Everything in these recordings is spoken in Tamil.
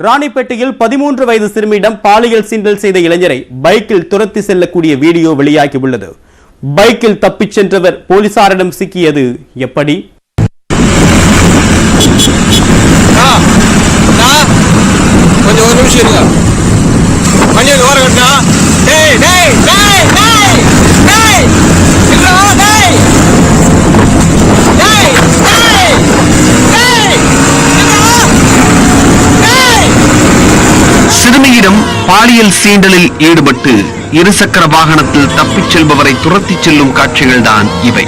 ராணிப்பேட்டையில் 13 வயது சிறுமியிடம் பாலியல் சீண்டல் செய்த இளைஞரை பைக்கில் துரத்தி செல்லக்கூடிய வீடியோ வெளியாகியுள்ளது. பைக்கில் தப்பிச் சென்றவர் போலீசாரிடம் சிக்கியது எப்படி? கொஞ்சம் ஒரு நிமிஷம் இருங்க. கொஞ்சம் ஓரங்கட்டா. டேய் டேய் டேய் டேய் டேய் இல்ல டேய் டேய் டேய் டேய் டேய். சிறுமியிடம் பாலியல் சீண்டலில் ஈடுபட்டு இருசக்கர வாகனத்தில் தப்பிச் செல்பவரை துரத்திச் செல்லும் காட்சிகள்தான் இவை.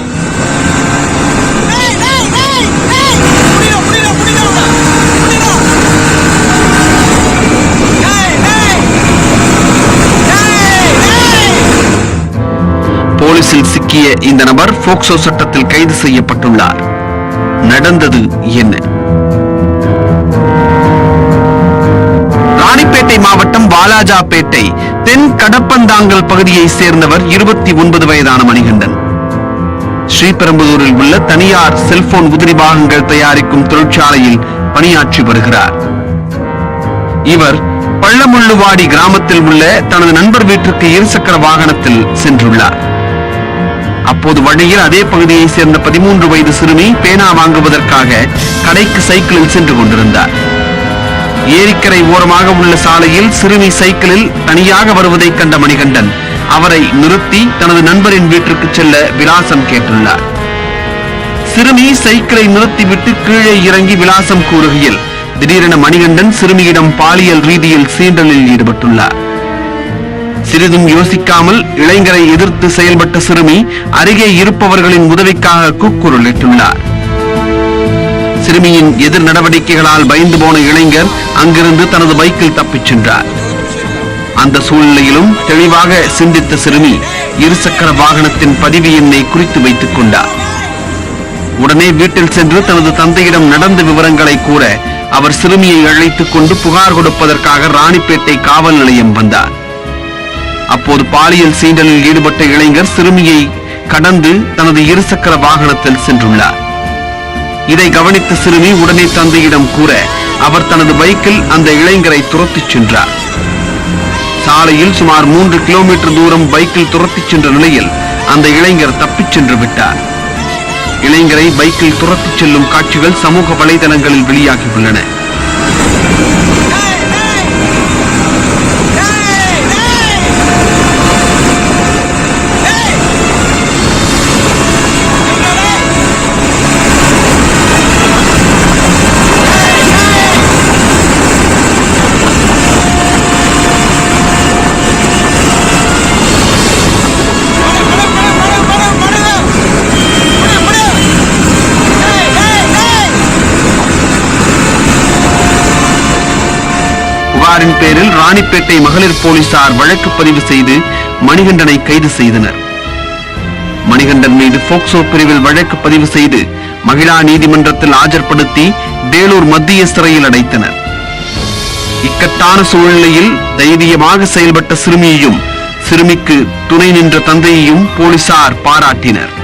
போலீசில் சிக்கிய இந்த நபர் போக்சோ சட்டத்தில் கைது செய்யப்பட்டுள்ளார். நடந்தது என்ன? ராணிப்பேட்டை மாவட்டம் வாலாஜாபேட்டை தென் கடப்பந்தாங்கல் பகுதியை சேர்ந்தவர் 29 வயதான மணிகண்டன். ஸ்ரீபெரும்புதூரில் உள்ள தனியார் செல்போன் உதிரி பாகங்கள் தயாரிக்கும் தொழிற்சாலையில் பணியாற்றி வருகிறார். இவர் பள்ளமுள்ளுவாடி கிராமத்தில் உள்ள தனது நண்பர் வீட்டிற்கு இருசக்கர வாகனத்தில் சென்றுள்ளார். அப்போது வழியில் அதே பகுதியை சேர்ந்த 13 வயது சிறுமி பேனா வாங்குவதற்காக கடைக்கு சைக்கிளில் சென்று கொண்டிருந்தார். ஏரிக்கரை ஓரமாக உள்ள சாலையில் சிறுமி சைக்கிளில் தனியாக வருவதை கண்ட மணிகண்டன் அவரை நிறுத்தி தனது நண்பரின் வீட்டிற்கு செல்ல விலாசம் கேட்டுள்ளார். சிறுமி சைக்கிளை நிறுத்திவிட்டு கீழே இறங்கி விலாசம் கூறுகையில் திடீரென மணிகண்டன் சிறுமியிடம் பாலியல் ரீதியில் சீண்டலில் ஈடுபட்டுள்ளார். சிறிதும் யோசிக்காமல் இளைஞரை எதிர்த்து செயல்பட்ட சிறுமி அருகே இருப்பவர்களின் உதவிக்காக கூக்குரலிட்டுள்ளார். சிறுமியின் எதிர் நடவடிக்கைகளால் பயந்து போன இளைஞர் அங்கிருந்து தனது பைக்கில் தப்பிச் சென்றார். அந்த சூழ்நிலையிலும் தெளிவாக சிந்தித்த சிறுமி இருசக்கர வாகனத்தின் பதிவு எண்ணை குறித்து வைத்துக் கொண்டார். உடனே வீட்டில் சென்று தனது தந்தையிடம் நடந்த விவரங்களை கூற அவர் சிறுமியை அழைத்துக் கொண்டு புகார் கொடுப்பதற்காக ராணிப்பேட்டை காவல் நிலையம் வந்தார். அப்போது பாலியல் சீண்டலில் ஈடுபட்ட இளைஞர் சிறுமியை கடந்து தனது இருசக்கர வாகனத்தில் சென்றுள்ளார். இதை கவனித்த சிறுமி உடனே தந்தையிடம் கூற அவர் தனது பைக்கில் அந்த இளைஞரை துரத்திச் சென்றார். சாலையில் சுமார் 3 கிலோமீட்டர் தூரம் பைக்கில் துரத்திச் சென்ற நிலையில் அந்த இளைஞர் தப்பிச் சென்று விட்டார். இளைஞரை பைக்கில் துரத்திச் செல்லும் காட்சிகள் சமூக வலைதளங்களில் வெளியாகியுள்ளன. புகாரின் பேரில் ராணிப்பேட்டை மகளிர் போலீசார் வழக்கு பதிவு செய்து மணிகண்டனை கைது செய்தனர். மணிகண்டன் மீது போக்சோ பிரிவில் வழக்கு பதிவு செய்து மகிழா நீதிமன்றத்தில் ஆஜர்படுத்தி வேலூர் மத்திய சிறையில் அடைத்தனர். இக்கட்டான சூழ்நிலையில் தைரியமாக செயல்பட்ட சிறுமியையும் சிறுமிக்கு துணை நின்ற தந்தையையும் போலீசார் பாராட்டினர்.